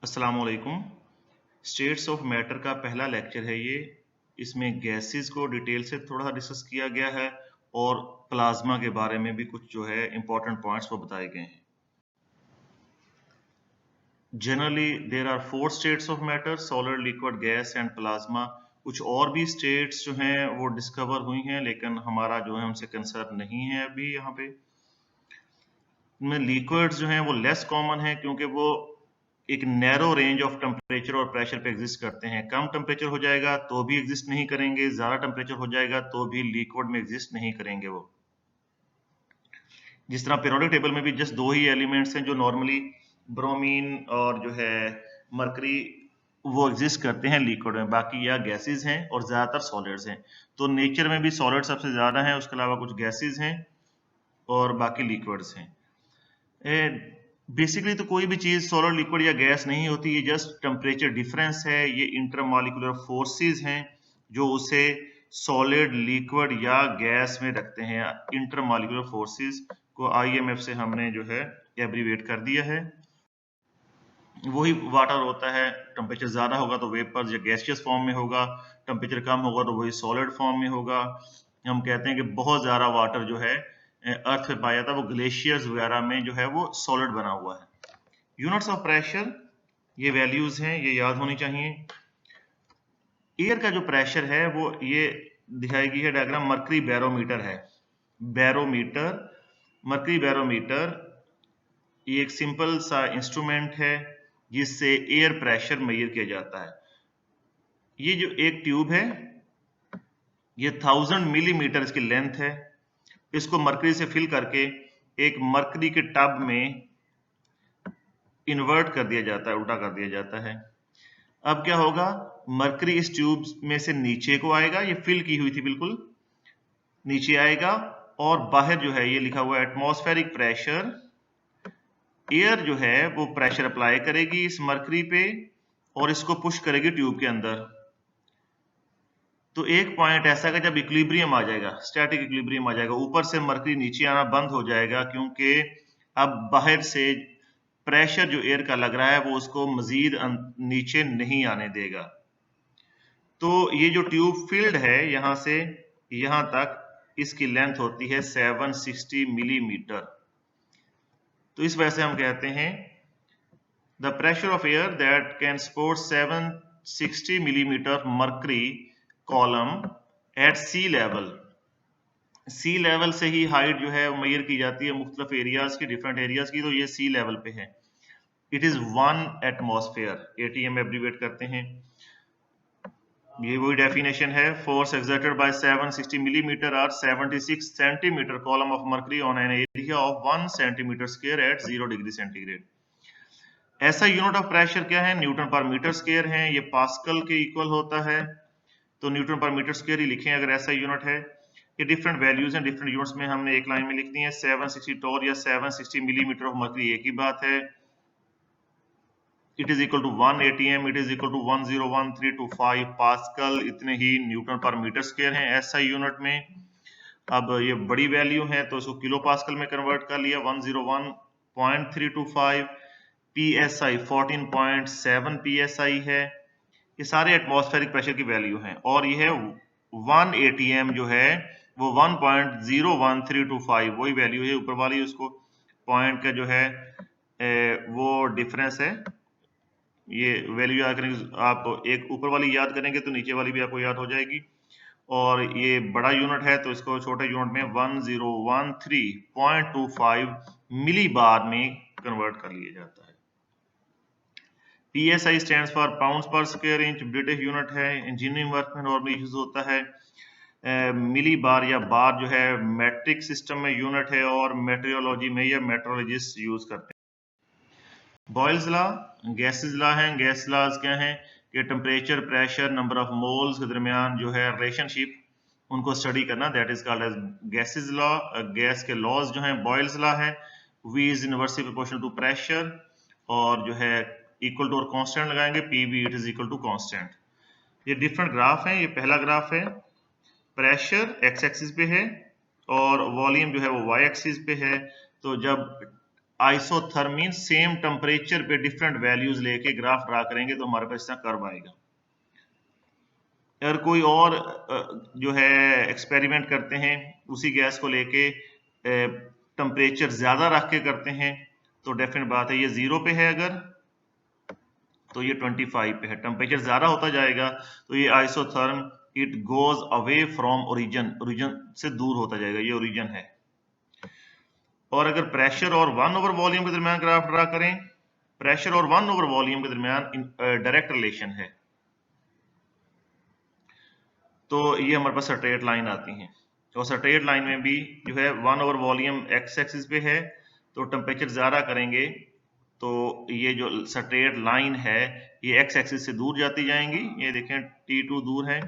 अस्सलाम वालेकुम। States of matter का पहला लेक्चर है ये। इसमें गैसेस को डिटेल से थोड़ा सा डिस्कस किया गया है और प्लाज्मा के बारे में भी कुछ जो है इंपॉर्टेंट पॉइंट्स वो बताए गए हैं। Generally there are 4 states of matter, solid, liquid, gas and plasma. कुछ और भी स्टेट्स जो हैं वो डिस्कवर हुई हैं, लेकिन हमारा जो है हमसे कंसर्न नहीं है अभी यहाँ पे। इनमें लिक्विड्स जो हैं वो लेस कॉमन है क्योंकि वो एक नैरो रेंज ऑफ टेम्परेचर और प्रेशर पे एग्जिस्ट करते हैं। कम टेम्परेचर हो जाएगा तो भी एग्जिस्ट नहीं करेंगे, ज्यादा टेम्परेचर हो जाएगा तो भी लिक्विड में एग्जिस्ट नहीं करेंगे वो। जिस तरह पीरियोडिक टेबल में भी जस्ट दो ही एलिमेंट्स हैं जो नॉर्मली ब्रोमीन और जो है मरकरी वो एग्जिस्ट करते हैं लिक्विड में, बाकी या गैसेस हैं और ज्यादातर सॉलिड्स हैं। तो नेचर में भी सॉलिड सबसे ज्यादा है, उसके अलावा कुछ गैसेस हैं और बाकी लिक्विड्स हैं। बेसिकली तो कोई भी चीज सॉलिड, लिक्विड या गैस नहीं होती, ये जस्ट टेम्परेचर डिफरेंस है। ये इंटरमॉलिक्यूलर फोर्सेस हैं जो उसे सॉलिड, लिक्विड या गैस में रखते हैं। इंटरमॉलिक्यूलर फोर्सेस को IMF से हमने जो है एब्रीवेट कर दिया है। वही वाटर होता है, टेम्परेचर ज्यादा होगा तो वेपर या गैसियस फॉर्म में होगा, टेम्परेचर कम होगा तो वही सॉलिड फॉर्म में होगा। हम कहते हैं कि बहुत ज्यादा वाटर जो है अर्थ पे पाया जाता है, वो ग्लेशियर्स वगैरह में जो है वो सॉलिड बना हुआ है। यूनिट्स ऑफ प्रेशर, ये वैल्यूज हैं, ये याद होनी चाहिए। एयर का जो प्रेशर है वो ये दिखाई गई है डायग्राम, मर्करी बैरोमीटर है। बैरोमीटर, मर्करी बैरोमीटर ये एक सिंपल सा इंस्ट्रूमेंट है जिससे एयर प्रेशर मेजर किया जाता है। ये जो एक ट्यूब है, ये 1000 मिलीमीटर इसकी लेंथ है। इसको मरकरी से फिल करके एक मरकरी के टब में इन्वर्ट कर दिया जाता है, उल्टा कर दिया जाता है। अब क्या होगा, मरकरी इस ट्यूब में से नीचे को आएगा, ये फिल की हुई थी बिल्कुल, नीचे आएगा और बाहर जो है ये लिखा हुआ है एटमॉस्फेरिक प्रेशर। एयर जो है वो प्रेशर अप्लाई करेगी इस मरकरी पे और इसको पुश करेगी ट्यूब के अंदर। तो एक पॉइंट ऐसा है जब इक्विलिब्रियम आ जाएगा, स्टैटिक इक्विलिब्रियम आ जाएगा, ऊपर से मरकरी नीचे आना बंद हो जाएगा क्योंकि अब बाहर से प्रेशर जो एयर का लग रहा है वो उसको मजीद नीचे नहीं आने देगा। तो ये जो ट्यूब फील्ड है यहां से यहां तक, इसकी लेंथ होती है 760 मिलीमीटर। तो इस वजह से हम कहते हैं the pressure of air that can support 760 millimetre mercury column at sea level. Sea level से ही हाइट जो है मेजर की जाती है मुख्तलिफ एरियाज की, डिफरेंट एरियाज की। तो ये सी लेवल पे है। It is 1 atmosphere, ATM abbreviate करते हैं। ये वही डेफिनेशन है, फोर्स एक्सर्टेड बाय 760 मिलीमीटर और 76 centimetre column of mercury on an area of 1 centimetre square at 0 degree centigrade. ऐसा यूनिट ऑफ प्रेशर क्या है, न्यूटन पर मीटर स्क्वायर है। ये पास्कल के इक्वल होता है, तो न्यूटन पर मीटर स्क्वायर ही लिखें अगर ऐसा यूनिट है। ये डिफरेंट वैल्यूज हैं, डिफरेंट यूनिट्स में हमने एक लाइन में लिख दी है। 760 टोर या 760 मिलीमीटर ऑफ मर्करी एक ही बात है। It is equal to 1 ATM, it is equal to 101325 pascal, इतने ही न्यूटन पर मीटर स्क्वायर हैं SI यूनिट में। अब ये बड़ी वैल्यू है तो इसको किलो पास्कल में कन्वर्ट कर लिया, 101.325। PSI 14.7 PSI है। ये सारे एटमॉस्फेरिक प्रेशर की वैल्यू हैं और ये है 1 ATM जो है वो 1.01325 वही वैल्यू है ऊपर वाली, उसको पॉइंट का जो है वो डिफरेंस है। ये वैल्यू याद करेंगे आप, एक ऊपर वाली याद करेंगे तो नीचे वाली भी आपको याद हो जाएगी। और ये बड़ा यूनिट है तो इसको छोटे यूनिट में 1013.25 मिली बार में कन्वर्ट कर लिया जाता है। PSI स्टैंड्स फॉर पाउंड्स पर स्क्वायर इंच, ब्रिटिश यूनिट है। इंजीनियरिंग वर्क में नॉर्मली यूज होता है। मिली बार या बार जो है मैट्रिक सिस्टम में यूनिट है और मेट्रियोलॉजी में या मेट्रोलॉजिस्ट यूज करते हैं। बॉयल्स लॉ, गैसेस लॉ है। गैस लॉज क्या हैं कि temperature, pressure, number of moles के दरमियान जो है रिलेशनशिप, उनको स्टडी करना, that is called as gases law. Gas के लॉज जो हैं बॉयल्स लॉ है। V is inversely proportional to pressure और जो है इक्वल टू और कांस्टेंट लगाएंगे, PV it is equal to constant. ये डिफरेंट ग्राफ हैं। ये पहला ग्राफ है, प्रेशर x एक्सिस पे है और वॉल्यूम जो है वो y एक्सिस पे है। तो जब आइसोथर्म सेम टेम्परेचर पे डिफरेंट वैल्यूज लेके ग्राफ ड्रा करेंगे तो हमारे पास इस तरह कर्व आएगा। अगर कोई और जो है एक्सपेरिमेंट करते हैं उसी गैस को लेके टेम्परेचर ज्यादा रख के करते हैं तो डेफिनेट बात है ये 0 पे है, अगर तो ये 25 पे है। टेम्परेचर ज्यादा होता जाएगा तो ये isotherm it goes away from origin, origin से दूर होता जाएगा, ये ओरिजिन है। और अगर प्रेशर और 1 ओवर वॉल्यूम के दरमियान ग्राफ ड्रा करें, प्रेशर और 1 ओवर वॉल्यूम के दरमियान डायरेक्ट रिलेशन है, तो ये हमारे पास स्ट्रेट लाइन आती है। और स्ट्रेट लाइन में भी जो है 1 ओवर वॉल्यूम एक्स एक्सिस पे है, तो टेम्परेचर ज्यादा करेंगे तो ये जो स्ट्रेट लाइन है ये एक्स एक्सिस से दूर जाती जाएंगी, ये देखें T2 दूर है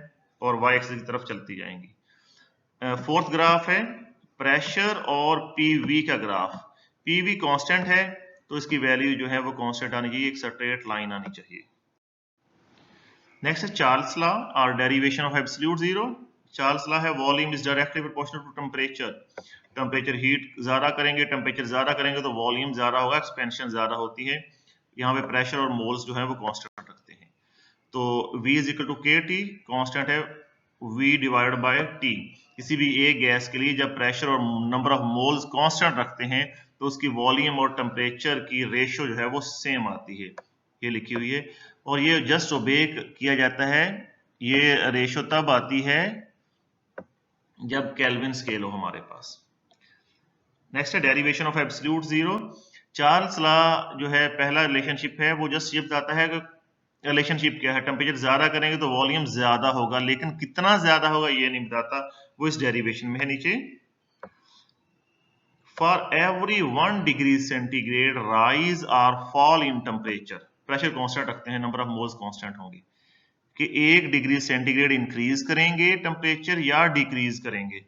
और वाई एक्सिस की तरफ चलती जाएंगी। फोर्थ ग्राफ है प्रेशर और PV का ग्राफ। PV कांस्टेंट है तो इसकी वैल्यू जो है वो कांस्टेंट आनी चाहिए, एक स्ट्रेट लाइन आनी चाहिए। नेक्स्ट है चार्ल्स लॉ और derivation of absolute zero. Charles law है volume is directly proportional to temperature. Temperature heat ज्यादा करेंगे, टेम्परेचर ज्यादा करेंगे तो वॉल्यूम ज्यादा होगा, एक्सपेंशन ज्यादा होती है। यहाँ पे प्रेशर और मोल्स जो है वो कांस्टेंट रखते हैं, तो V is equal to KT, constant है V डिवाइडेड बाय T। किसी भी एक गैस के लिए जब प्रेशर और नंबर ऑफ मोल्स कांस्टेंट रखते हैं तो उसकी वॉल्यूम और टेम्परेचर की रेशियो जो है वो सेम आती है, ये लिखी हुई है। और ये जस्ट ओबे किया जाता है, ये रेशियो तब आती है जब केल्विन स्केल हो हमारे पास। नेक्स्ट है derivation of absolute zero. Charles law जो है पहला रिलेशनशिप है वो जस्ट ये बताता है कि रिलेशनशिप क्या है, टेम्परेचर ज्यादा करेंगे तो वॉल्यूम ज्यादा होगा, लेकिन कितना ज्यादा होगा ये नहीं बताता, वो इस डेरिवेशन में है नीचे। For every 1 degree centigrade rise और fall in temperature, pressure constant रखते हैं, नंबर ऑफ मोल्स कांस्टेंट होंगे, कि 1 डिग्री सेंटीग्रेड इंक्रीज करेंगे टेम्परेचर या डिक्रीज करेंगे।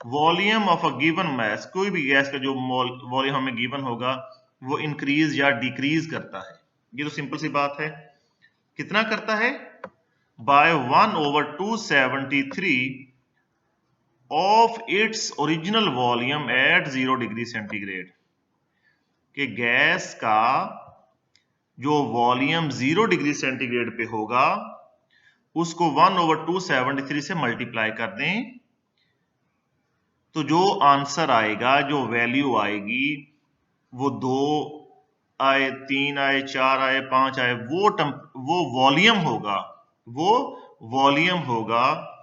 Volume of a given mass, कोई भी गैस का जो वॉल्यूम हमें गिवन होगा वो इंक्रीज या डिक्रीज करता है, ये तो सिंपल सी बात है। कितना करता है? By 1/273 of its original volume at 0 degree centigrade, कि गैस का जो वॉल्यूम 0 डिग्री सेंटीग्रेड पे होगा उसको 1/273 से मल्टीप्लाई कर दें, तो जो आंसर आएगा, जो वैल्यू आएगी, वो 2 आए, 3 आए, 4 आए, 5 आए, वो वॉल्यूम होगा, वो वॉल्यूम होगा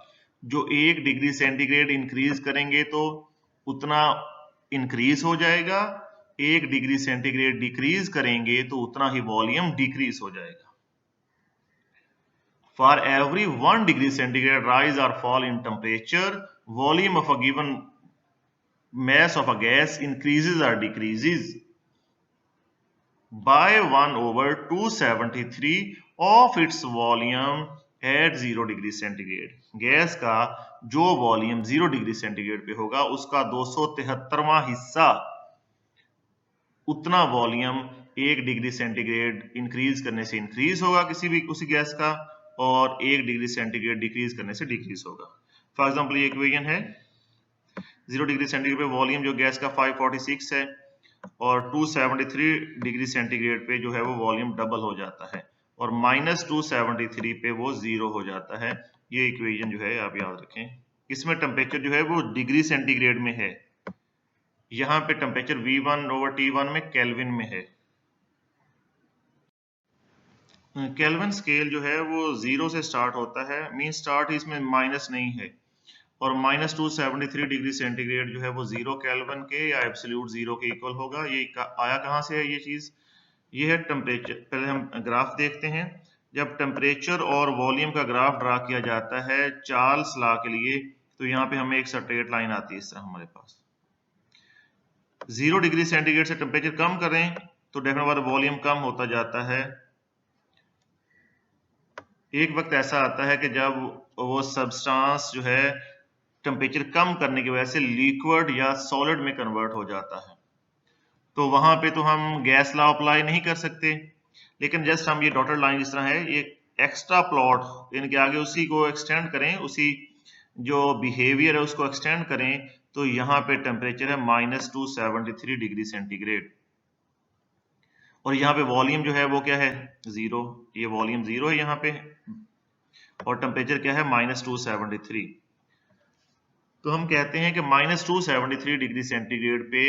जो 1 डिग्री सेंटीग्रेड इंक्रीज करेंगे तो उतना इंक्रीज हो जाएगा, 1 डिग्री सेंटीग्रेड डिक्रीज करेंगे तो उतना ही वॉल्यूम डिक्रीज हो जाएगा। For every 1 degree centigrade rise or fall in temperature, volume of a given mass of a gas increases or decreases by 1/273 of its volume at 0 degree centigrade. Gas का जो volume 0 degree centigrade पे होगा उसका 273वां हिस्सा, उतना volume 1 degree centigrade increase करने से increase होगा किसी भी उसी गैस का, और 1 डिग्री सेंटीग्रेड डिक्रीज करने से डिक्रीज होगा। फॉर एग्जांपल ये इक्वेशन है, 0 डिग्री सेंटीग्रेड पे वॉल्यूम जो गैस का 546 है और 273 डिग्री सेंटीग्रेड पे जो है वो वॉल्यूम डबल हो जाता है और -273 पे वो 0 हो जाता है। ये इक्वेशन जो है आप याद रखें, इसमें टेम्परेचर जो है वो डिग्री सेंटीग्रेड में है, यहाँ पे टेम्परेचर V1/T1 में केल्विन में है। केल्विन स्केल जो है वो 0 से स्टार्ट होता है, मीन स्टार्ट इसमें माइनस नहीं है, और -273 डिग्री सेंटीग्रेड जो है वो 0 केल्विन के या एब्सोल्यूट 0 के इक्वल होगा। ये आया कहाँ से है ये चीज? ये है टेम्परेचर। पहले हम ग्राफ देखते हैं। जब टेम्परेचर और वॉल्यूम का ग्राफ ड्रा किया जाता है चार्ल्स लॉ के लिए, तो यहाँ पे हमें एक स्ट्रेट लाइन आती है इस तरह हमारे पास। 0 डिग्री सेंटीग्रेड से टेम्परेचर कम करें तो डेफिनेट बात वॉल्यूम कम होता जाता है। एक वक्त ऐसा आता है कि जब वो सब्सटेंस जो है टेम्परेचर कम करने की वजह से लिक्विड या सॉलिड में कन्वर्ट हो जाता है, तो वहां पे तो हम गैस लॉ अप्लाई नहीं कर सकते, लेकिन जस्ट हम ये डॉटेड लाइन जिस तरह है ये एक्स्ट्रा प्लॉट इनके आगे उसी को एक्सटेंड करें, उसी जो बिहेवियर है उसको एक्सटेंड करें, तो यहाँ पे टेम्परेचर है -273 डिग्री सेंटीग्रेड। और यहाँ पे वॉल्यूम जो है वो क्या है 0, ये वॉल्यूम 0 है यहाँ पे, और टेम्परेचर क्या है -273। तो हम कहते हैं कि -273 डिग्री सेंटीग्रेड पे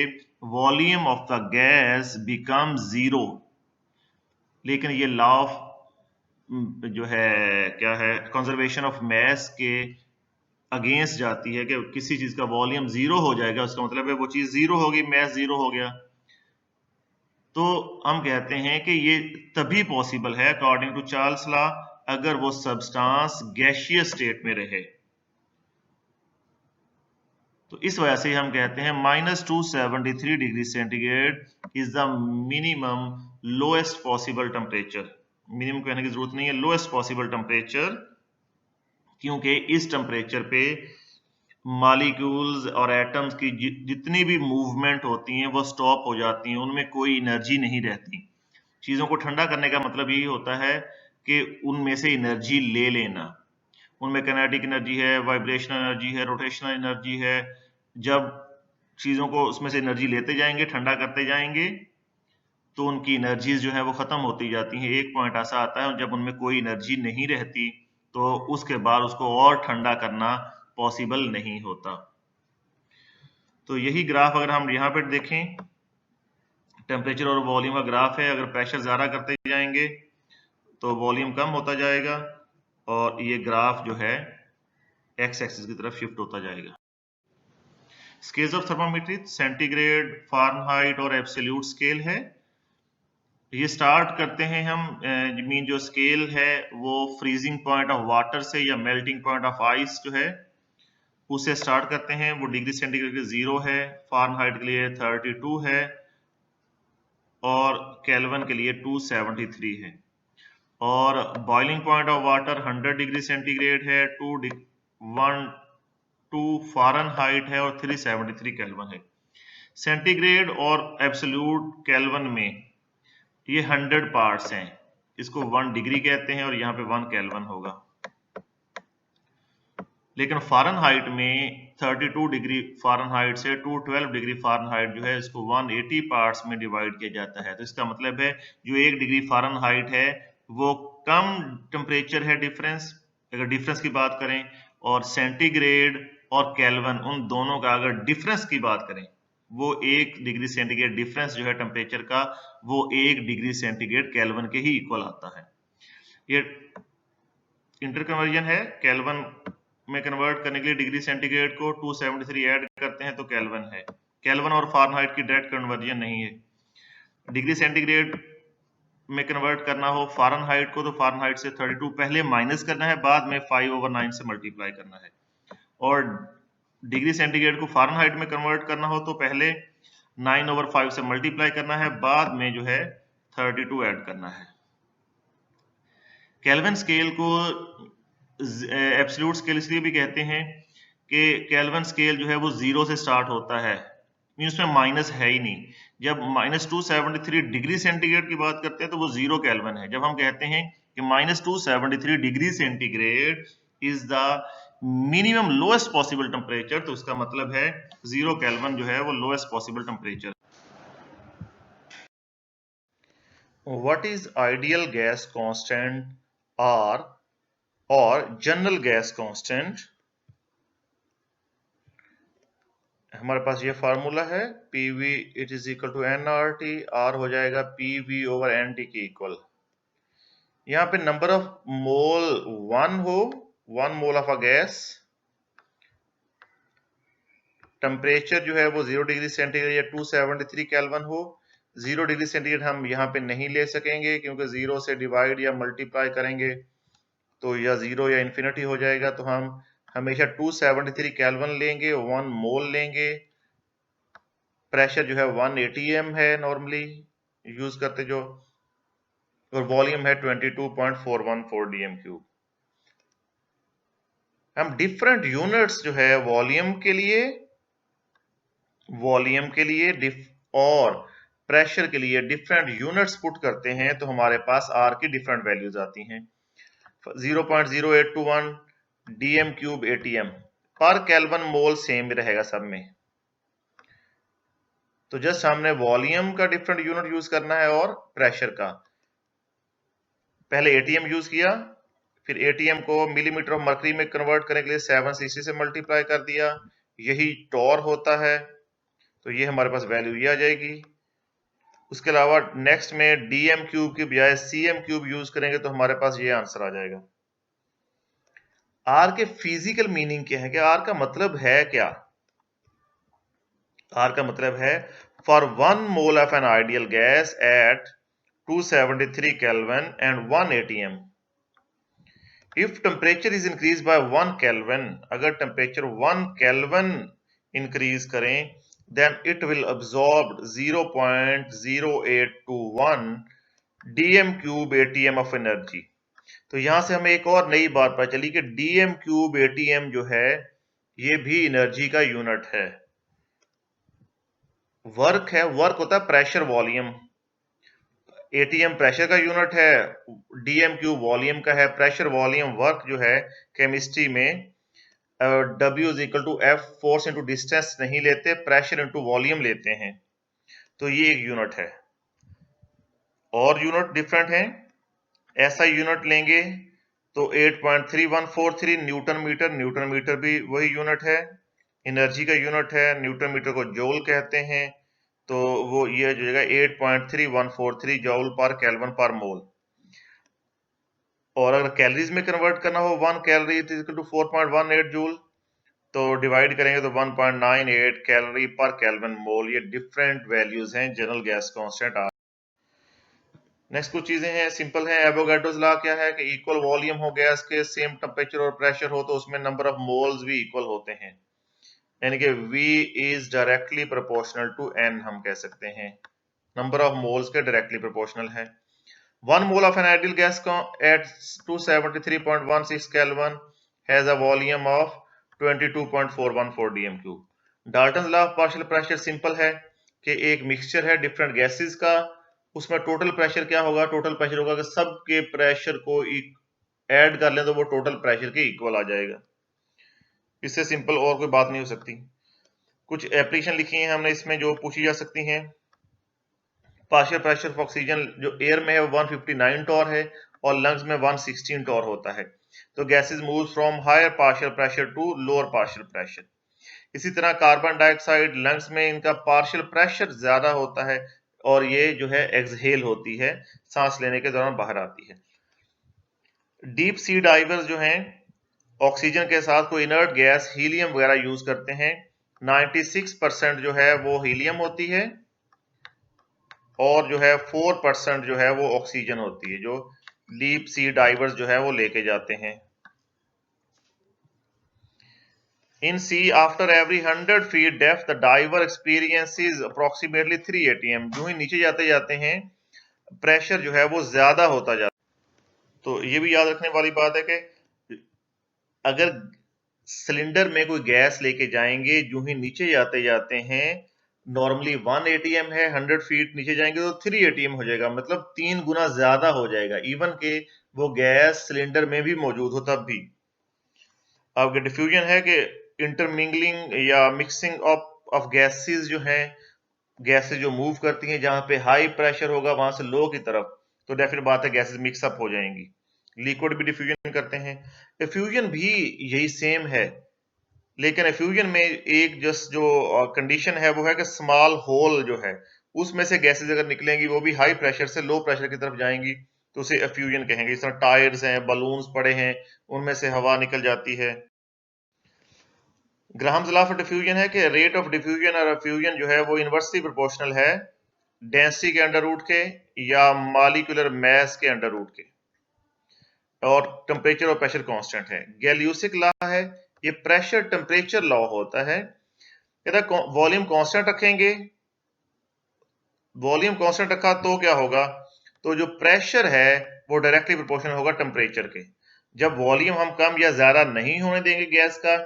volume of the gas become 0। लेकिन ये लॉ ऑफ जो है क्या है कंजर्वेशन ऑफ मास के अगेंस्ट जाती है कि किसी चीज का वॉल्यूम 0 हो जाएगा, उसका मतलब है वो चीज 0 होगी, मास 0 हो गया। तो हम कहते हैं कि ये तभी पॉसिबल है अकॉर्डिंग टू चार्ल्स लॉ अगर वो सब्सटेंस गैसियस स्टेट में रहे। तो इस वजह से हम कहते हैं -273 degree centigrade is the minimum lowest possible temperature. Minimum कहने की जरूरत नहीं है, लोएस्ट पॉसिबल टेम्परेचर, क्योंकि इस टेम्परेचर पे मॉलिक्यूल्स और एटम्स की जितनी भी मूवमेंट होती हैं वो स्टॉप हो जाती हैं, उनमें कोई एनर्जी नहीं रहती। चीज़ों को ठंडा करने का मतलब यही होता है कि उनमें से एनर्जी ले लेना। उनमें काइनेटिक एनर्जी है, वाइब्रेशनल एनर्जी है, रोटेशनल एनर्जी है। जब चीज़ों को उसमें से एनर्जी लेते जाएंगे, ठंडा करते जाएंगे, तो उनकी एनर्जीज जो है वो खत्म होती जाती हैं। एक पॉइंट ऐसा आता है जब उनमें कोई एनर्जी नहीं रहती, तो उसके बाद उसको और ठंडा करना पॉसिबल नहीं होता। तो यही ग्राफ अगर हम यहाँ पर देखें, टेम्परेचर और वॉल्यूम का ग्राफ है। अगर प्रेशर ज़्यादा करते जाएंगे तो वॉल्यूम कम होता जाएगा, और ये ग्राफ जो है एक्स एक्सिस की तरफ शिफ्ट होता जाएगा। स्केल्स ऑफ थर्मामीट्री सेंटीग्रेड, फारेनहाइट और एब्सोल्यूट स्केल है। ये स्टार्ट करते हैं हम मीन जो स्केल है वो फ्रीजिंग पॉइंट ऑफ वाटर से या मेल्टिंग पॉइंट ऑफ आइस जो है उससे स्टार्ट करते हैं। वो डिग्री सेंटीग्रेड के 0 है, फारेनहाइट के लिए 32 है, और केल्विन के लिए 273 है। और boiling point of water 100 degree centigrade है, 2 फारेनहाइट है, और 373 केल्विन है। सेंटीग्रेड और एब्सोल्यूट केल्विन में ये 100 पार्ट्स हैं, इसको 1 डिग्री कहते हैं, और यहाँ पे 1 केल्विन होगा। लेकिन फारेनहाइट में 32 डिग्री फारेनहाइट से 212 डिग्री फारेनहाइट जो है इसको 180 पार्ट्स में डिवाइड किया जाता है। तो इसका मतलब है जो 1 डिग्री फारेनहाइट है वो कम टेम्परेचर है डिफरेंस, अगर डिफरेंस की बात करें, और सेंटीग्रेड और केल्विन उन दोनों का अगर डिफरेंस की बात करें, वो 1 डिग्री सेंटीग्रेड डिफरेंस जो है टेम्परेचर का, वो 1 डिग्री सेंटीग्रेड केल्विन के ही इक्वल आता है। ये इंटर कन्वर्जन है, केल्विन में कन्वर्ट करने के लिए डिग्री सेंटीग्रेड को 273 ऐड करते हैं तो केल्विन है। केल्विन और फारेनहाइट की डायरेक्ट कन्वर्जन नहीं है। डिग्री सेंटीग्रेड में कन्वर्ट करना हो फारेनहाइट को, तो फारेनहाइट से 32 पहले माइनस करना है, बाद में 5/9 से मल्टीप्लाई करना है। और डिग्री सेंटीग्रेड को फारेनहाइट में कन्वर्ट करना हो तो पहले 9/5 से मल्टीप्लाई करना है, बाद में जो है 32 ऐड करना है। केल्विन स्केल को एब्सोल्यूट स्केल इसलिए भी कहते हैं कि केल्विन स्केल जो है वो 0 से स्टार्ट होता है, मीन उसमें माइनस है ही नहीं। जब -273 डिग्री सेंटीग्रेड की बात करते हैं तो वो 0 केल्विन है। जब हम कहते हैं कि -273 degree centigrade is the minimum lowest possible temperature, तो उसका मतलब है 0 केल्विन जो है वो lowest possible temperature. What is ideal gas constant R और जनरल गैस कांस्टेंट? हमारे पास ये फार्मूला है PV it is equal to nRT, R हो जाएगा PV/NT के इक्वल। यहाँ पे नंबर ऑफ मोल 1 हो, 1 mole of a gas, temperature जो है वो 0 डिग्री सेंटीग्रेड या 273 केल्विन हो। 0 डिग्री सेंटीग्रेड हम यहाँ पे नहीं ले सकेंगे क्योंकि 0 से डिवाइड या मल्टीप्लाई करेंगे तो या 0 या इन्फिनिटी हो जाएगा, तो हम हमेशा 273 केल्विन लेंगे, 1 मोल लेंगे। प्रेशर जो है 1 atm है नॉर्मली यूज करते जो, और वॉल्यूम है 22.414 dm³। हम डिफरेंट यूनिट्स जो है वॉल्यूम के लिए और प्रेशर के लिए डिफरेंट यूनिट्स पुट करते हैं, तो हमारे पास R की डिफरेंट वैल्यूज आती हैं। 0.0821 dm³ atm पर केल्विन मोल सेम रहेगा सब में। तो जस्ट हमने वॉल्यूम का डिफरेंट यूनिट यूज करना है और प्रेशर का। पहले एटीएम यूज किया, फिर एटीएम को मिलीमीटर ऑफ मर्करी में कन्वर्ट करने के लिए 760 से मल्टीप्लाई कर दिया, यही टॉर होता है। तो ये हमारे पास वैल्यू ये आ जाएगी। उसके अलावा नेक्स्ट में डीएम क्यूब की बजाय सीएम क्यूब यूज करेंगे तो हमारे पास ये आंसर आ जाएगा। आर के फिजिकल मीनिंग क्या है, कि आर का मतलब है क्या? आर का मतलब है for 1 mole of an ideal gas eight 273 kelvin and 1 atm, if temperature is increase by 1 kelvin, अगर टेम्परेचर 1 केल्विन इंक्रीज करें, then it will absorb 0.0821 dm cube atm of energy। तो यहां से हमें एक और नई बात पता चली कि dm cube atm जो है ये भी एनर्जी का यूनिट है। वर्क है, वर्क होता है प्रेशर वॉल्यूम। एटीएम प्रेशर का यूनिट है, डीएम क्यूब वॉल्यूम का है। प्रेशर वॉल्यूम वर्क जो है केमिस्ट्री में W is equal to F, force into distance नहीं लेते, प्रेशर इंटू वॉल्यूम लेते हैं। तो ये एक यूनिट है। और यूनिट डिफरेंट है, ऐसा यूनिट लेंगे तो 8.3143 न्यूटन मीटर। न्यूटन मीटर भी वही यूनिट है, एनर्जी का यूनिट है। न्यूटन मीटर को जूल कहते हैं, तो वो ये जो जगह 8.3143 जूल पर केल्विन पर मोल। और अगर कैलोरीज में कन्वर्ट करना हो 1 calorie is equal to 4.18 joule, तो डिवाइड करेंगे तो 1.98 कैलोरी पर केल्विन मोल। ये डिफरेंट वैल्यूज हैं जनरल गैस कांस्टेंट। नेक्स्ट कुछ चीजें हैं, सिंपल है। एवोगाड्रोस लॉ क्या है कि इक्वल वॉल्यूम हो गैस के, सेम टेम्परेचर और प्रेशर हो, तो उसमें नंबर ऑफ मोल्स भी इक्वल होते हैं, यानी कि V is directly proportional to N, हम कह सकते हैं नंबर ऑफ मोल्स के डायरेक्टली प्रोपोर्शनल है। 1 mole of an ideal gas at 273.16 kelvin has a volume of 22.414 dm cube. Dalton law of partial pressure simple है कि एक मिक्सचर है डिफरेंट गैसेस का, उसमें टोटल प्रेशर क्या होगा? टोटल प्रेशर होगा कि सबके प्रेशर को ऐड कर लें तो वो टोटल प्रेशर के इक्वल आ जाएगा। इससे सिंपल और कोई बात नहीं हो सकती। कुछ एप्लीकेशन लिखी है हमने इसमें जो पूछी जा सकती हैं। पार्शियल प्रेशर ऑफ ऑक्सीजन जो एयर में है वो 159 टॉर है और लंग्स में 116 टॉर होता है। तो gases move from higher partial pressure to lower partial pressure. इसी तरह कार्बन डाइऑक्साइड लंग्स में इनका पार्शियल प्रेशर ज्यादा होता है और ये जो है एक्सहेल होती है, सांस लेने के दौरान बाहर आती है। डीप सी डाइवर्स जो हैं ऑक्सीजन के साथ कोई इनर्ट गैस हीलियम वगैरह यूज करते हैं। 96% जो है वो हीलियम होती है और जो है 4% जो है वो ऑक्सीजन होती है, जो डीप सी डाइवर्स जो है वो लेके जाते हैं। In sea, after every 100 feet depth, the diver experiences approximately 3 atm। जो ही नीचे जाते जाते हैं प्रेशर जो है वो ज्यादा होता जाता है। तो ये भी याद रखने वाली बात है कि अगर सिलेंडर में कोई गैस लेके जाएंगे, जो ही नीचे जाते जाते हैं, नॉर्मली 1 atm है, 100 फीट नीचे जाएंगे तो 3 atm हो जाएगा, मतलब 3 गुना ज्यादा हो जाएगा, इवन के वो गैस सिलेंडर में भी मौजूद हो तब भी। आपके डिफ्यूजन है कि इंटरमिंगलिंग या मिक्सिंग ऑफ गैसेस जो हैं, गैसेस जो मूव करती हैं, जहां पे हाई प्रेशर होगा वहां से लो की तरफ, तो डेफिनेट बात है गैसेस मिक्सअप हो जाएंगी। लिक्विड भी डिफ्यूजन करते हैं, एफ्यूजन भी यही सेम है, लेकिन एफ्यूजन में एक जस्ट जो कंडीशन है वो है कि स्मॉल होल जो है उसमें से गैसेस अगर निकलेंगी वो भी हाई प्रेशर से लो प्रेशर की तरफ जाएंगी, तो उसे एफ्यूजन कहेंगे। इस तरह टायर्स हैं, बलून्स पड़े हैं, उनमें से हवा निकल जाती है। ग्राहम्स लॉ ऑफ डिफ्यूजन है कि रेट ऑफ डिफ्यूजन और एफ्यूजन जो है वो इनवर्सली प्रोपोर्शनल है डेंसिटी के अंडर रूट के या मॉलिक्यूलर मास के अंडर रूट के, और टेम्परेचर और प्रेशर कांस्टेंट है। गैलियोसिक लॉ है, ये प्रेशर टेम्परेचर लॉ होता है। कहता वॉल्यूम कांस्टेंट रखेंगे, वॉल्यूम कांस्टेंट रखा तो क्या होगा? तो जो प्रेशर है वो डायरेक्टली प्रोपोर्शनल होगा टेम्परेचर के। जब वॉल्यूम हम कम या ज्यादा नहीं होने देंगे गैस का,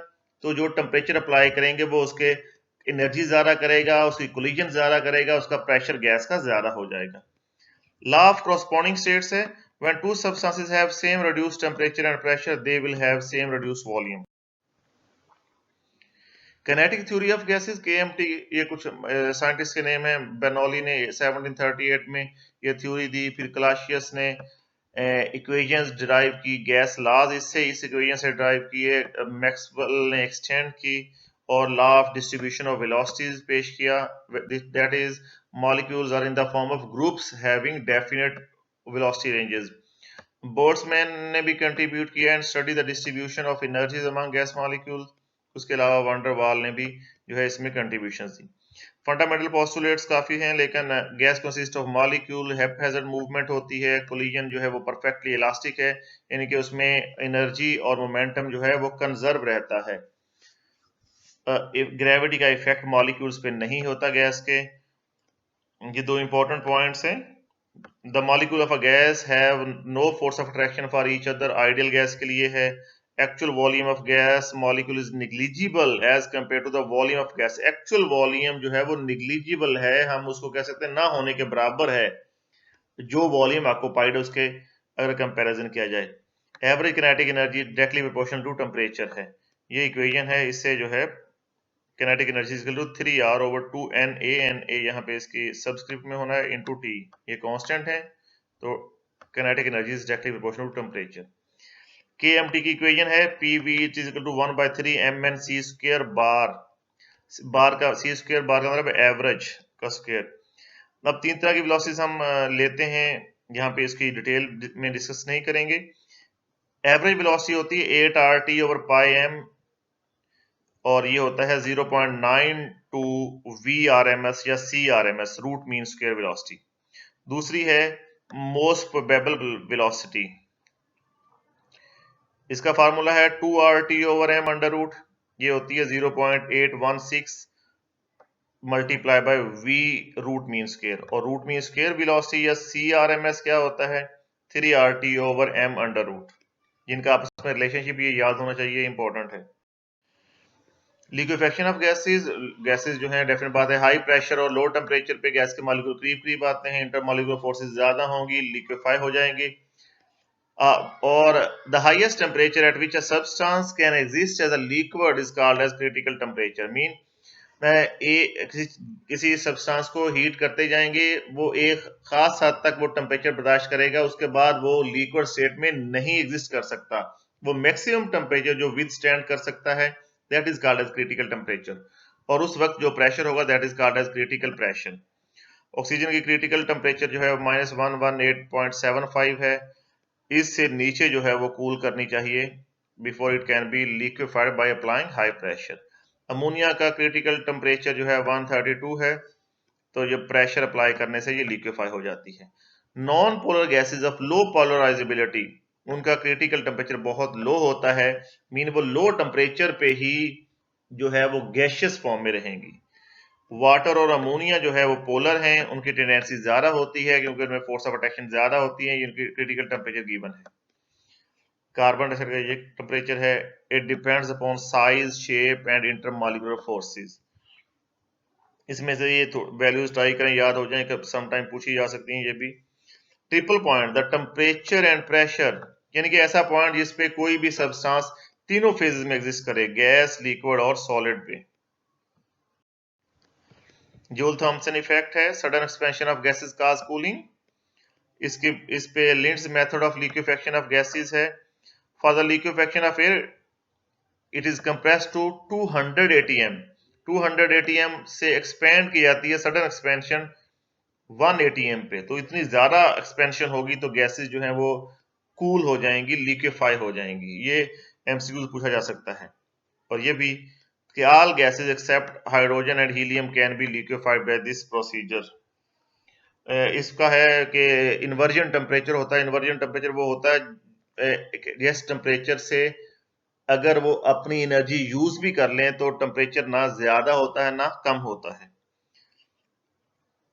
तो जो टेम्परेचर अप्लाई करेंगे वो उसके एनर्जी ज्यादा करेगा, उसकी कोलिजन ज्यादा करेगा, उसका प्रेशर गैस का ज्यादा हो जाएगा। लॉ ऑफ कॉरस्पॉन्डिंग स्टेट्स है, when two substances have same reduced temperature and pressure they will have same reduced volume। Kinetic theory of gases KMT, ये कुछ साइंटिस्ट के नेम है। बेर्नौली ने 1738 में ये थ्योरी दी। फिर क्लासियस ने इक्वेशंस डिराइव की, गैस लॉज इससे इस इक्वेशन से डिराइव किए। मैक्सवेल ने एक्सटेंड की और law of distribution of velocities पेश किया, that is molecules are in the form of groups having definite velocity ranges. Boltzmann ने भी कंट्रीब्यूट किया and study the distribution of energies among gas molecules. उसके अलावा वंडरवाल ने भी जो है इसमें कंट्रीब्यूशंस दी। फंडामेंटल पोस्टुलेट्स काफी हैं, लेकिन gas consist of molecule, haphazard movement होती है, कोलिजन जो है वो परफेक्टली इलास्टिक है, यानी कि उसमें एनर्जी और मोमेंटम जो है वो कंजर्व रहता है। ग्रेविटी का इफेक्ट मॉलिक्यूल्स पे नहीं होता गैस के। ये दो इंपॉर्टेंट पॉइंट्स हैं। The molecule of a gas have no force of attraction for each other, ideal gas के लिए है। Actual volume of gas molecule is negligible as compare to the volume of gas. Actual volume जो है वो negligible है, हम उसको कह सकते हैं ना होने के बराबर है जो वॉल्यूम ऑक्युपाइड है उसके अगर कंपैरिजन किया जाए। Average kinetic energy directly proportional to temperature है। ये इक्वेशन है, इससे जो है kinetic energy equal to 3R over 2Na, and a यहाँ पे इसकी सबस्क्रिप्ट में होना है इनटू T, ये कांस्टेंट है। तो kinetic energy is directly proportional to temperature. KMT की इक्वेशन है PV is equal to 1/3 mn c² bar. Bar का c² बार का मतलब एवरेज का स्क्वायर। अब तीन तरह की वेलोसिटीज हम लेते हैं, यहाँ पे इसकी डिटेल में डिस्कस नहीं करेंगे। एवरेज वेलोसिटी होती है 8RT ओवर पाई m, और ये होता है 0.92 VRMS या CRMS, root mean square velocity. दूसरी है मोस्ट प्रोबेबल वेलोसिटी, इसका फार्मूला है 2RT over m under root, ये होती है 0.816 multiply by V root mean square, और रूट मीन स्क्वायर वेलोसिटी या CRMS क्या होता है 3RT over m under root. जिनका आपस में रिलेशनशिप ये याद होना चाहिए, इंपॉर्टेंट है। लिक्विफेक्शन ऑफ गैसेस, गैसेस जो है डेफिनेट बात है, हाई प्रेशर और लो टेम्परेचर पे गैस के मॉलिक्यूल करीब करीब आते हैं, इंटरमॉलिक्यूलर फोर्सेस ज्यादा होंगी, लिक्विफाई हो जाएंगे। और the highest temperature at which a substance can exist as a liquid is called as critical temperature. Mean किसी सब्सटेंस को हीट करते जाएंगे, वो एक खास हद तक वो टेम्परेचर बर्दाश्त करेगा, उसके बाद वो लिक्विड स्टेट में नहीं एग्जिस्ट कर सकता। वो मैक्सिमम टेम्परेचर जो विद स्टैंड कर सकता है that is called as critical temperature, और उस वक्त जो प्रेशर होगा that is called as critical pressure. Oxygen की क्रिटिकल टेम्परेचर जो है -118.75 है, इससे नीचे जो है वो कूल करनी चाहिए before it can be liquefied by applying high pressure. Ammonia का क्रिटिकल टेम्परेचर जो है 132 है, तो ये प्रेशर अप्लाई करने से ये लिक्विफाई हो जाती है। Non polar gases of low polarisability, उनका क्रिटिकल टेम्परेचर बहुत लो होता है, मीन वो लो टेम्परेचर पे ही जो है वो गैशियस फॉर्म में रहेंगी। वाटर और अमोनिया जो है वो पोलर हैं, उनकी टेंडेंसी ज्यादा होती है क्योंकि उनमें फोर्स ऑफ अट्रैक्शन ज्यादा होती है, इनकी क्रिटिकल टेम्परेचर गिवन है। कार्बन डाइऑक्साइड का ये टेम्परेचर है, it depends upon size, shape and intermolecular forces. इसमें से ये वैल्यूज ट्राई करें, याद हो जाए, कब सम टाइम पूछी जा सकती हैं ये भी। Triple point, the temperature and pressure, यानी कि ऐसा पॉइंट जिसपे कोई भी सब्सटेंस तीनों फेजेस में एग्जिस्ट करे, गैस, लिक्विड और सॉलिड पे। जूल थॉमसन इफेक्ट है, sudden expansion of gases cause cooling. इस पे Linde's method of liquefaction of gases है। For the liquefaction of air it is compressed to 200 atm, 200 atm से expand की जाती है सडन एक्सपेंशन 1 atm पे। तो इतनी ज्यादा एक्सपेंशन होगी तो गैसेस जो है वो कूल हो जाएंगी, लिक्विफाई हो जाएंगी। ये एमसीक्यू पूछा जा सकता है। और ये भी कि all gases except hydrogen and helium can be liquefied by this procedure। इसका है कि इन्वर्जन टेम्परेचर होता है, इन्वर्जन टेम्परेचर वो होता है गैस टेम्परेचर से अगर वो अपनी एनर्जी यूज भी कर लें तो टेम्परेचर ना ज्यादा होता है ना कम होता है।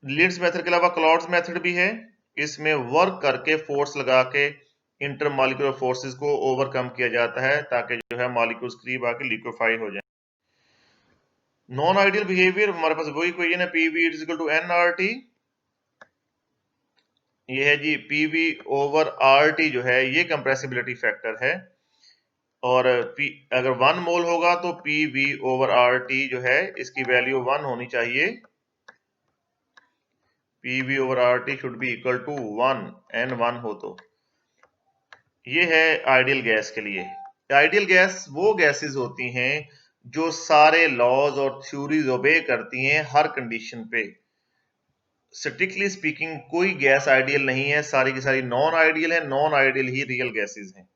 लिंड्स मेथड के अलावा क्लॉड्स मेथड भी है, इसमें वर्क करके फोर्स लगा के इंटरमॉलिक्यूलर फोर्सेस को ओवरकम किया जाता है ताकि जो है मॉलिक्यूल्स करीब आके लिक्विफाई हो जाए। नॉन आइडियल बिहेवियर, हमारे पास वही इक्वेशन है PV is equal to nRT। ये है जी PV ओवर RT जो है ये कंप्रेसिबिलिटी फैक्टर है। और P अगर 1 मोल होगा तो PV ओवर RT जो है इसकी वैल्यू 1 होनी चाहिए। PV over RT should be equal to 1 N1 हो तो। ये है आइडियल गैस के लिए। आइडियल गैस वो गैसेस होती हैं जो सारे लॉज और थ्योरीज ओबे करती हैं हर कंडीशन पे। स्ट्रिक्टली स्पीकिंग कोई गैस आइडियल नहीं है, सारी की सारी नॉन आइडियल है, नॉन आइडियल ही रियल गैसेस हैं।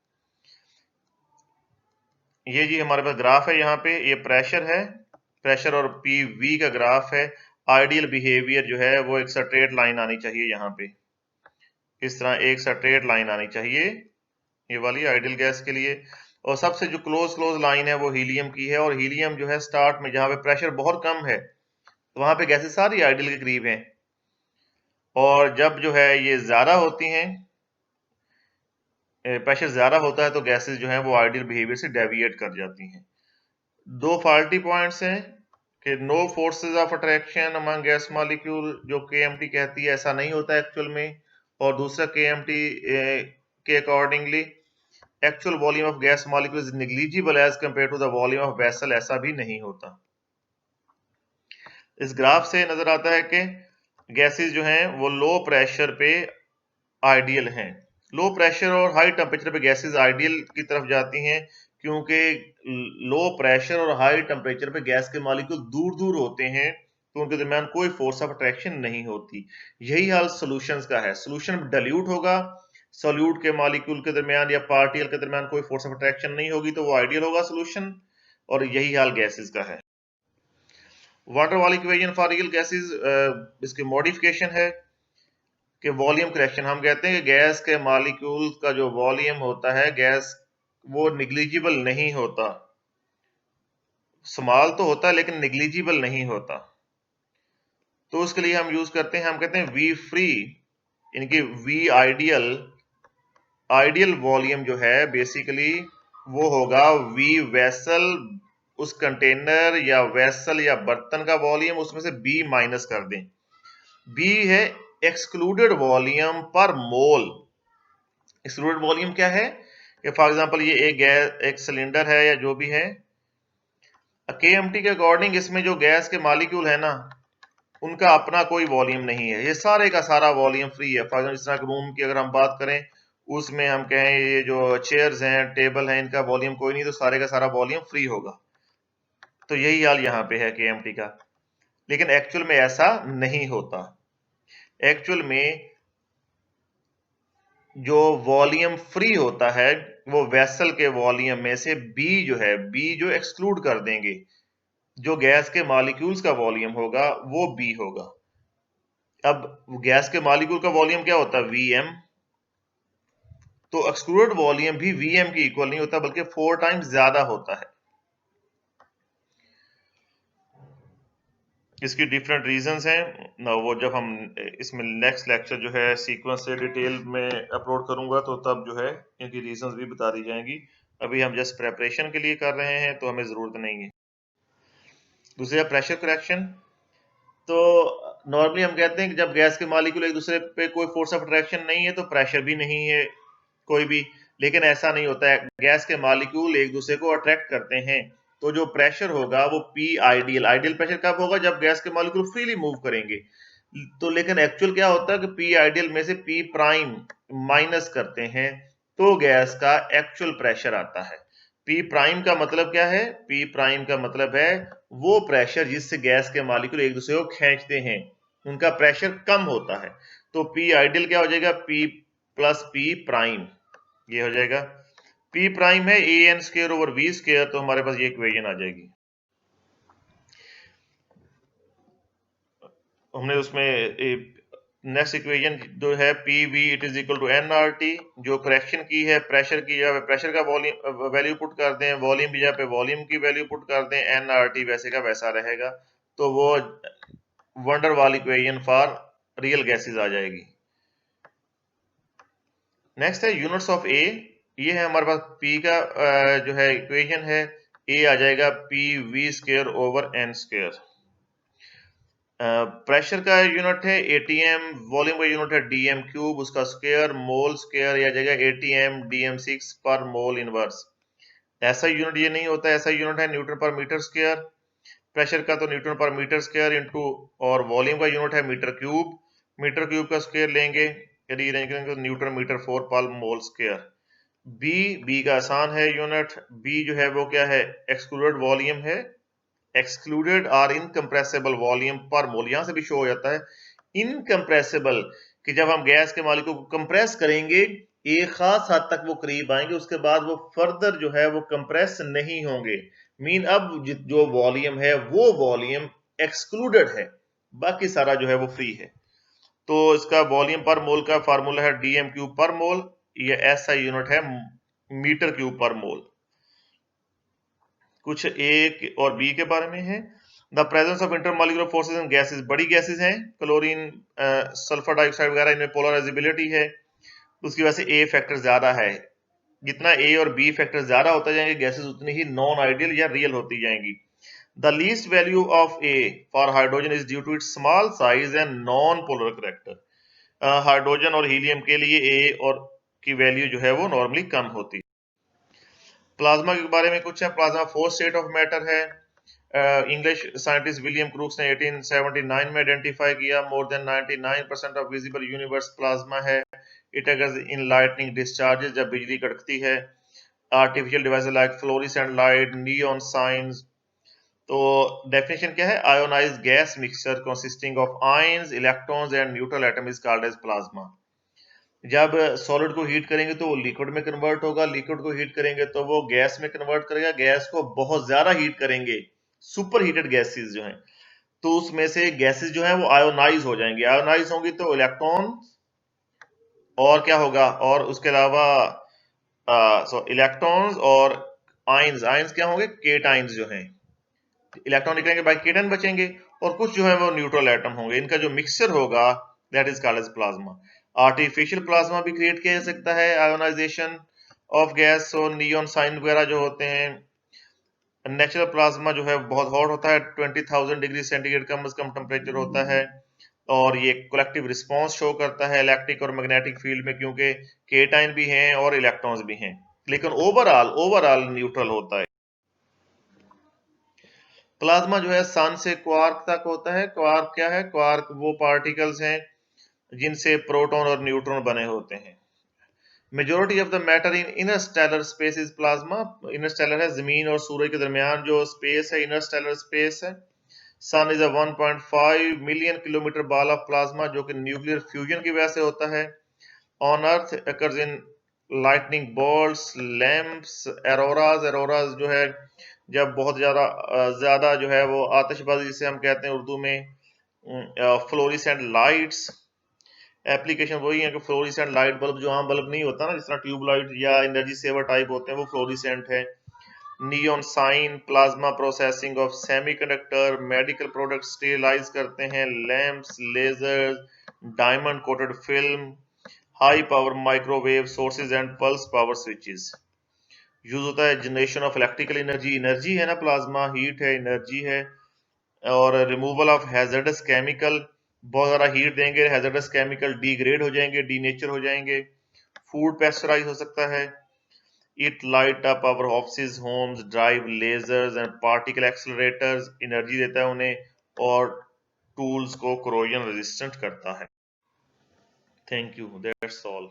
ये जी हमारे पास ग्राफ है, यहाँ पे ये प्रेशर है, प्रेशर और PV का ग्राफ है। आइडियल बिहेवियर जो है वो एक स्ट्रेट लाइन आनी चाहिए, यहाँ पे इस तरह एक स्ट्रेट लाइन आनी चाहिए, ये वाली आइडियल गैस के लिए। और सबसे जो क्लोज लाइन है वो हीलियम की है, और हीलियम जो है स्टार्ट में जहां पे प्रेशर बहुत कम है तो वहां पे गैसेस सारी आइडियल के करीब हैं, और जब जो है ये ज्यादा होती हैं, प्रेशर ज्यादा होता है तो गैसेस जो है वो आइडियल बिहेवियर से डेविएट कर जाती हैं। दो फॉल्टी पॉइंट्स हैं कि no forces of attraction among gas molecule, जो KMT कहती है ऐसा नहीं होता एक्चुअल में, और दूसरा KMT के accordingly actual volume of gas molecule is negligible as compare to the volume of vessel, ऐसा भी नहीं होता। इस ग्राफ से नजर आता है कि गैसेस जो हैं वो लो प्रेशर पे आइडियल हैं। लो प्रेशर और हाई टेम्परेचर पे गैसेस आइडियल की तरफ जाती हैं, क्योंकि लो प्रेशर और हाई टेम्परेचर पे गैस के मॉलिक्यूल दूर दूर होते हैं, तो उनके दरमियान कोई फोर्स ऑफ अट्रैक्शन नहीं होती। यही हाल सॉल्यूशंस का है। सॉल्यूशन डाइल्यूट होगा, सॉल्यूट के मॉलिक्यूल के दरमियान या पार्टिकल के दरमियान कोई फोर्स ऑफ अट्रैक्शन नहीं होगी, तो वो आइडियल होगा सॉल्यूशन, और यही हाल गैसेस का है। Water wall equation for real gases, इसकी मॉडिफिकेशन है कि वॉल्यूम करेक्शन। हम कहते हैं कि गैस के मॉलिक्यूल का जो वॉल्यूम होता है गैस, वो निग्लिजिबल नहीं होता, स्मॉल तो होता है लेकिन निग्लिजिबल नहीं होता। तो उसके लिए हम यूज करते हैं, हम कहते हैं वी फ्री, इनकी वी आइडियल, आइडियल वॉल्यूम जो है बेसिकली वो होगा वी वेसल, उस कंटेनर या वेसल या बर्तन का वॉल्यूम, उसमें से बी माइनस कर दें। बी है एक्सक्लूडेड वॉल्यूम पर मोल। एक्सक्लूडेड वॉल्यूम क्या है कि फॉर एग्जांपल ये एक गैस, एक सिलेंडर है या जो भी है, KMT के अकॉर्डिंग इसमें जो गैस के मॉलिक्यूल है ना, उनका अपना कोई वॉल्यूम नहीं है, ये सारे का सारा वॉल्यूम फ्री है। फॉर एग्जांपल इस तरह रूम की अगर हम बात करें, उसमें हम कहें ये जो चेयर्स हैं, टेबल हैं, इनका वॉल्यूम कोई नहीं, तो सारे का सारा वॉल्यूम फ्री होगा। तो यही हाल यहाँ पे है KMT का, लेकिन एक्चुअल में ऐसा नहीं होता। एक्चुअल में जो वॉल्यूम फ्री होता है वो वेसल के वॉल्यूम में से बी जो है, बी जो एक्सक्लूड कर देंगे, जो गैस के मॉलिक्यूल्स का वॉल्यूम होगा वो बी होगा। अब गैस के मॉलिक्यूल का वॉल्यूम क्या होता है, Vm, तो एक्सक्लूडेड वॉल्यूम भी Vm की इक्वल नहीं होता, बल्कि 4 टाइम्स ज्यादा होता है। इसकी डिफरेंट रीजंस हैं ना, वो जब हम इसमें नेक्स्ट लेक्चर जो है सीक्वेंस से डिटेल में अपलोड करूंगा तो तब जो है इनकी रीजंस भी बता दी जाएंगी। अभी हम जस्ट प्रेपरेशन के लिए कर रहे हैं तो हमें जरूरत नहीं है। दूसरा प्रेशर करेक्शन, तो नॉर्मली हम कहते हैं कि जब गैस के मॉलिक्यूल एक दूसरे पे कोई फोर्स ऑफ अट्रैक्शन नहीं है तो प्रेशर भी नहीं है कोई भी, लेकिन ऐसा नहीं होता है। गैस के मॉलिक्यूल एक दूसरे को अट्रैक्ट करते हैं, तो जो प्रेशर होगा वो P आइडियल, आइडियल प्रेशर कब होगा, जब गैस के मॉलिक्यूल फ्रीली मूव करेंगे। तो लेकिन एक्चुअल क्या होता है कि P आइडियल में से P प्राइम माइनस करते हैं तो गैस का एक्चुअल प्रेशर आता है। P प्राइम का मतलब क्या है, P प्राइम का मतलब है वो प्रेशर जिससे गैस के मॉलिक्यूल एक दूसरे को खींचते हैं, उनका प्रेशर कम होता है। तो P आइडियल क्या हो जाएगा, P प्लस P प्राइम, ये हो जाएगा। P प्राइम है AN square over V square, तो हमारे पास ये इक्वेशन आ जाएगी। हमने उसमें नेक्स्ट इक्वेशन जो है PV it is equal to nRT, जो करेक्शन की है प्रेशर की जगह पे प्रेशर का वॉल्यूम वैल्यू पुट कर दें, वॉल्यूम की जगह पे वॉल्यूम की वैल्यू पुट कर दें, nRT वैसे का वैसा रहेगा, तो वो van der Waals equation for real gases आ जाएगी। नेक्स्ट है यूनिट्स ऑफ ए, ये है हमारे पास P का जो है इक्वेशन है, A आ जाएगा PV square over N square. Pressure का यूनिट है ATM, वॉल्यूम का यूनिट है DM क्यूब, उसका स्क्वायर मोल स्क्वायर या जगह ATM DM6 पर मोल इनवर्स। ऐसा यूनिट ये नहीं होता, ऐसा यूनिट है न्यूटन पर मीटर स्क्वायर। प्रेशर का तो न्यूटन पर मीटर स्क्वायर इंटू, और वॉल्यूम का यूनिट है मीटर क्यूब। मीटर क्यूब का स्क्वायर लेंगे, यदि करेंगे तो न्यूटन मीटर 4 पर मोल स्क्वायर। बी का आसान है यूनिट। बी जो है वो क्या है, एक्सक्लूडेड वॉल्यूम है। एक्सक्लूडेड आर इनकम्प्रेसिबल वॉल्यूम पर मोल, यहां से भी शो हो जाता है इनकम्प्रेसिबल, कि जब हम गैस के मॉलिक्यूल को कंप्रेस करेंगे एक खास हद तक वो करीब आएंगे, उसके बाद वो फर्दर जो है वो कंप्रेस नहीं होंगे। मीन अब जो वॉल्यूम है वो वॉल्यूम एक्सक्लूडेड है, बाकी सारा जो है वो फ्री है। तो इसका वॉल्यूम पर मोल का फार्मूला है डीएम क्यूब पर मोल, ये ऐसा यूनिट है मीटर क्यूब पर मोल। कुछ ए और बी के बारे में है। The presence of intermolecular forces in gases, बड़ी गैसेस हैं, क्लोरीन, सल्फर डाइऑक्साइड वगैरह, इनमें पोलराइजेबिलिटी है, उसकी वजह से ए फैक्टर ज्यादा है। जितना ए और बी फैक्टर ज्यादा होता जाएंगे गैसेस उतनी ही नॉन आइडियल या रियल होती जाएंगी। The least value of a for hydrogen is due to its small size and non polar character. Hydrogen और हीलियम के लिए ए और की वैल्यू जो है वो नॉर्मली कम होती है। प्लाज्मा के बारे में कुछ है। Plasma fourth state of matter है। इंग्लिश साइंटिस्ट विलियम क्रूक्स ने 1879 में आइडेंटिफाई किया। More than 99% of visible universe plasma है। It occurs in lightning discharges, जब बिजली कड़कती है। Artificial devices like fluorescent light, neon signs. तो डेफिनेशन क्या है, ionised gas mixture consisting of ions, electrons and neutral atom is called as plasma. जब solid को हीट करेंगे तो वो लिक्विड में कन्वर्ट होगा, लिक्विड को हीट करेंगे तो वो गैस में कन्वर्ट करेगा, गैस को बहुत ज्यादा हीट करेंगे, सुपर हीटेड गैसेस जो हैं, तो उसमें से गैसेस जो हैं वो आयोनाइज हो जाएंगी। आयोनाइज होंगी तो इलेक्ट्रॉन और क्या होगा, और उसके अलावा इलेक्ट्रॉन्स और आयंस, आयंस क्या होंगे, केटाइंस जो हैं, इलेक्ट्रॉन निकलेंगे बाकी केटन बचेंगे, और कुछ जो है वो न्यूट्रल एटम होंगे, इनका जो मिक्सचर होगा that is called as plasma. Artificial plasma भी क्रिएट किया जा सकता है, आयोनाइजेशन ऑफ गैस और नियॉन साइन वगैरह जो होते हैं। नेचुरल प्लाज्मा जो है बहुत हॉट होता है, 20,000 डिग्री सेंटीग्रेड कम से कम टेम्परेचर होता है, और ये कलेक्टिव रिस्पांस शो करता है इलेक्ट्रिक और मैग्नेटिक फील्ड में, क्योंकि केटाइन भी हैं और इलेक्ट्रॉन्स भी हैं, लेकिन ओवरऑल न्यूट्रल होता है। प्लाज्मा जो है सन से क्वार्क तक होता है। क्वार्क क्या है, क्वार्क वो पार्टिकल्स हैं जिनसे प्रोटॉन और न्यूट्रॉन बने होते हैं। Majority of the matter in interstellar space is plasma. Interstellar है जमीन और सूरज के दरमियान जो स्पेस है, इनरस्टेलर स्पेस है। Sun is a 1.5 million kilometre ball of plasma, जो कि न्यूक्लियर फ्यूजन की वजह से होता है। On earth occurs in lightning bolts, lamps, auroras. Auroras जो है जब बहुत ज्यादा जो है वो आतिशबाजी जिसे हम कहते हैं उर्दू में, फ्लोरिसेंट लाइट्स। एप्लीकेशन वही है कि फ्लोरिसेंट लाइट बल्ब जो आम बल्ब नहीं होता ना, जिस तरह ट्यूब लाइट या एनर्जी सेवर टाइप होते हैं, वो फ्लोरिसेंट है। Neon sign, plasma processing of semiconductor, medical product sterilise करते हैं, lamps, lasers, diamond coated film, high power microwave sources and pulse power switches. Use होता है generation of electrical energy, energy है ना, प्लाज्मा हीट है, energy है। और removal of hazardous chemical, बहुत ज़्यादा हीट देंगे हैजर्डस केमिकल डिग्रेड हो जाएंगे, डीनेचर हो जाएंगे। फूड पेस्चराइज हो सकता है। It light up our office, homes, drive lasers and particle accelerators, energy देता है उन्हें, और टूल्स को कोरोजन रेजिस्टेंट करता है। Thank you, that's all.